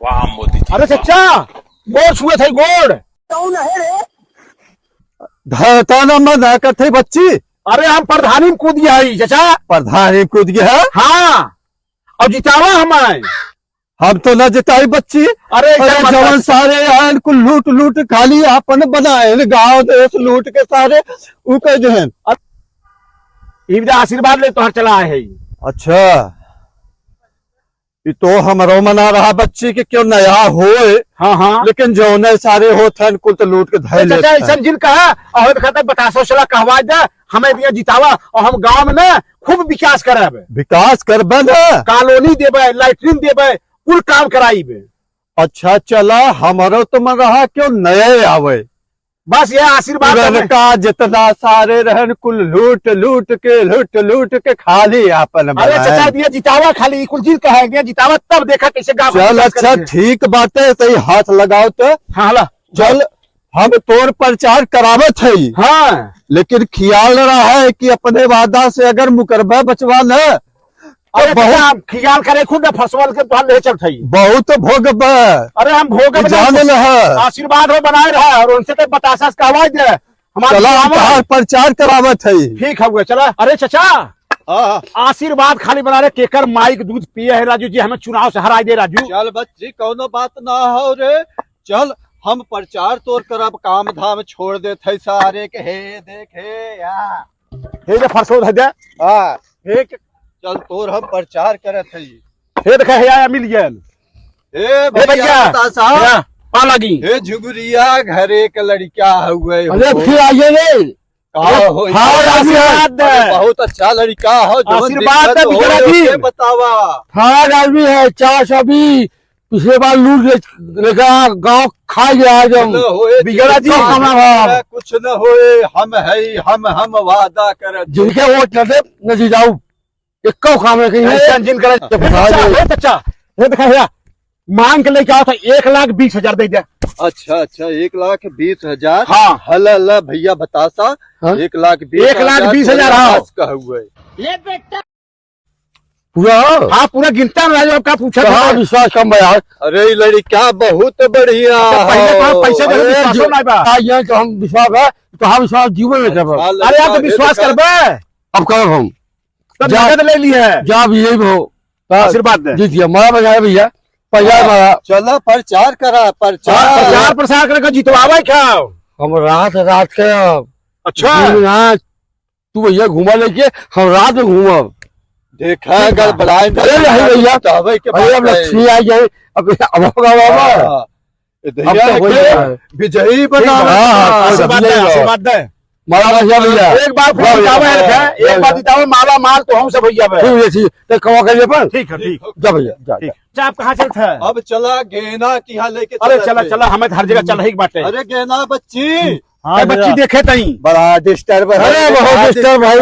वाह मोदी जी, अरे वाह। चचा गोड़ छुए थे गोड़। धरता न मना करते बच्ची अरे हम प्रधानी में कूद गया ही चचा। प्रधान कूद गया। हाँ और जितावा हमें। हम तो न जिताई बच्ची। अरे ऐसा मत जवन कर। सारे आन कुल लूट लूट खाली अपन बनाए गांव देश लूट के सारे ऊ कह जो है। इब्दा आशीर्वाद ले तो हर चला है। अच्छा ये तो हमरो मना रहा बच्ची के क्यों नया होए, हाँ हाँ लेकिन जो न सारे होते हैं कुल तो लूट के धै चचा लेते ऐसा हैं। जिन कहा और खाता बतासो चला कहवा दे हमें दिया जितावा और हम गांव में ना खूब विकास कराबे। विकास करबे न। कॉलोनी देबे, लैट्रिन देबे, कुल काम कराइबे। अच्छा चला हमरो तो मन रहा क्यों नए आवे। बस ये आशीर्वाद हमें। पुरनका जितना सारे रहन कुल लूट लूट के खाली आपन अरे बनाए। चचा दिया जितावा खाली कुल चीज कहे दिया जितावा तब देखा कैसे गांव में चल विकास अच्छा करते हैं। ठीक बात है, सही हाथ लगाओ तो। हाँ ला चल हम तोर प्रचार करावत है, हाँ लेकिन ख्याल रहा है कि अपने वादा से अगर मुकरबा बचवा न अरे बहुत बहुत ख्याल करे खुद न फसवल के तो ले चलते ही। बहुत भोग अरे हम भोग जान ल आशीर्वाद हो बनाए रहा और उनसे तो बतासा से कहवा दे हमारे चला गाँव में। तहार प्रचार करावत है। ठीक है चला। अरे चचा आशीर्वाद खाली बना रहे केकर माई के दूध पिए है राजू जी, हमें चुनाव से हराई दे राजू। चल बच्ची कौनो बात ना हो रे। चल हम प्रचार तोर करब, काम धाम छोड़ दे थे सारे के हे देखे या हे जे फरसो दे दे हाँ हे चल तोर हम प्रचार करत है। हे देखे हे आया मिल गेल। हे हे भैया भैया बता साहब, पा लगी। हे झुगरिया घरे के लड़का हुए अरे फिर आइए रे। हो हाँ, आशीर्वाद दे। बहुत अच्छा लड़का हो जवन आशीर्वाद दिक्कत दे हो बिगड़ा जी। उसे बतावा। हाँ आदमी है 420 पिछले बार लूट लेगा गाँव खा गया जब न होए बिगड़ा जी चिंता खाना न भाव। करे, कुछ न होए हम है हम वादा करत। जिनके वोट न दे न जीताऊ एक काम है कहीं जिन करे चचा हे देखा है मांग के लेके आओ था 1,20,000 दे दे। अच्छा अच्छा 1,20,000। हाँ। हल हल भैया बतासा हाँ? 1,20,000 हाँ। का हुए पूरा हाँ पूरा गिनता राजू आपका पूछा कहाँ विश्वास कम यार। अरे ये लड़का बहुत बढ़िया पहले हो। कहाँ पैसे दे अरे विश्वास नहीं बा ये तो हम विश्वास है तो हम विश्वास जीवन में करब। अच्छा अरे आप तो लड़का, विश्वास ये करबे अब करब हम तब जा- नगद ले ली है। जा यही हो आशीर्वाद दे जीत गया मारा बजाया भैया पैसा मारा। चला प्रचार करा प्रचार प्रसार करके जितवावे क्या। हम रात रात के अच्छा तू भैया घुमा लेके हम रात में घूमब देखा अगर बुलाए भैया अब लक्ष्मी आ जाए अब विजयी बना आशीर्वाद दे आशीर्वाद दे। मारा भैया भैया एक बार फिर जितावे है एक बार जितावे माला माल तो हमसे भैया बे। ठीक है कमा करिए पर ठीक है ठीक जा भैया जा ठीक। अच्छा आप कहाँ चलते हैं। अब चला गेना की यहाँ लेके अरे चला चला हमें हर जगह चल ही बाटे। अरे गेना बच्ची हाँ बच्ची देखे तई बड़ा डिस्टर्ब अरे बहुत डिस्टर्ब भाई।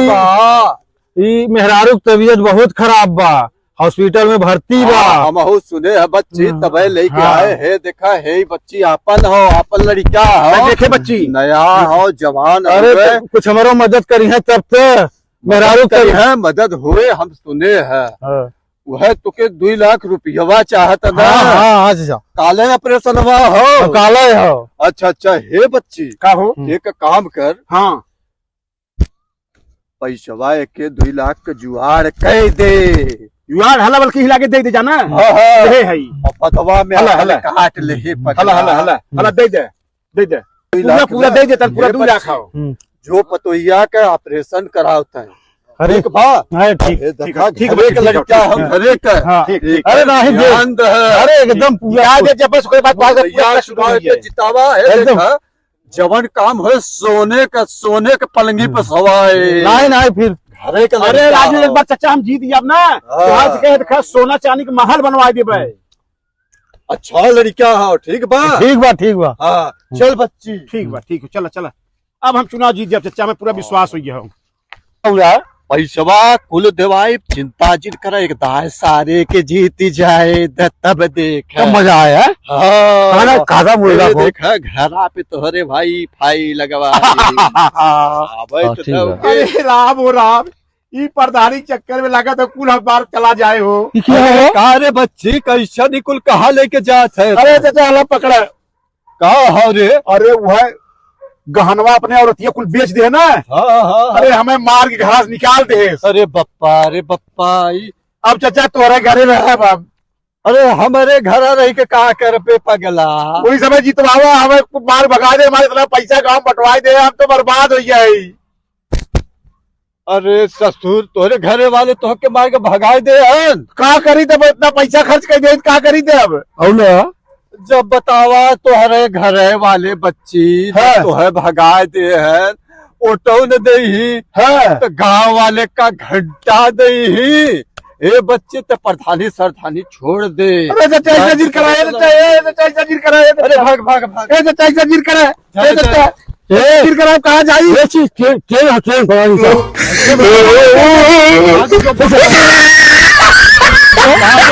ई मेहरारू की तबीयत बहुत खराब बा हॉस्पिटल में भर्ती बा। हम सुने है बच्ची तबे लेके हाँ। आए है देखा है बच्ची आपन हो आपन लड़का हो देखे बच्ची नया हो जवान अरे हुए। तो कुछ हमारो मदद करी है तब तो मेहरारू करी करी है मदद हुए हम सुने है वह तुके 2 लाख रुपया चाहत ना। हाँ काले ऑपरेशन हुआ हो काला हो अच्छा अच्छा हे बच्ची का हो एक काम कर हाँ पैसवा के 2 लाख के जुआड़ कह दे। यार हला बल्कि हिला के दे जाना हे है पतवा में हला, हला। काट ले हला हला हला हला दे दे पूरा पूरा दे दे पूरा 2 लाख आओ जो पतोहिया का ऑपरेशन कराता है अरे ठीक बा ठीक देखा ठीक घरे के लड़का हम घरे का हाँ। ठीक अरे नहीं दे ध्यान दे। अरे एकदम पूरा दे जब बस कोई बात बात भैया चुनाव के जितावा है एकदम। देखा जवन काम है सोने के पलंगी पे सवाए नहीं फिर घरे का अरे लड़का राजू एक हो। बार चचा हम जीत गया अब ना तो आज के देखा सोना चांदी के महल बनवा देबे। अच्छा लड़का हो ठीक बा ठीक बा हाँ चल बच्ची ठीक बा ठीक चला चला अब हम चुनाव जीत जाब चचा में पूरा विश्वास हो गया। पैसवा कुल देवाई चिंता जिन कर एक दाय सारे के जीत जाए तब देख मजा आया हाँ कादा मुर्गा को देखा घरा पे तोहरे भाई फाई लगवा अरे राम ओ राम ई प्रधानी चक्कर में लगा तो कुल बार चला जाए हो। क्या है? कहा रे बच्ची कैसा निकुल कहा लेके जात है? अरे चाचा हला पकड़ा। कहा हो रे? अरे वह गहनवा अपने औरतिया कुल बेच दे ना। हाँ। अरे हमें मार के घास निकाल दे। अरे बप्पा अब चाचा तोहरे घरे रहे बाब। अरे हमारे घर रह के कहा कर पे पगला। वही समय जितवावा हमें मार भगा दे, हमारे इतना पैसा काम बंटवा दे, हम तो बर्बाद हो जाए। अरे ससुर तोरे घरे वाले तो के मार के भगा दे हन। का करी तब इतना पैसा खर्च कर दे, का करी दे अब। जब बतावा तोहरे घरे वाले बच्ची हाँ। तोहे भगा दे हन, ऑटो न दे ही हाँ। तो गांव वाले का घंटा दे ही। ए बच्चे तो प्रधानी सरधानी छोड़ दे। अरे चाचा ऐसा जिर कराए, चाचा ऐसा जिर कराए। अरे भाग ए चाचा ऐसा जिर कराए, ए चाचा ए, जिर कराए कहाँ जाई। ये चीज ट्रेन पकड़नी चाहिए। भाग।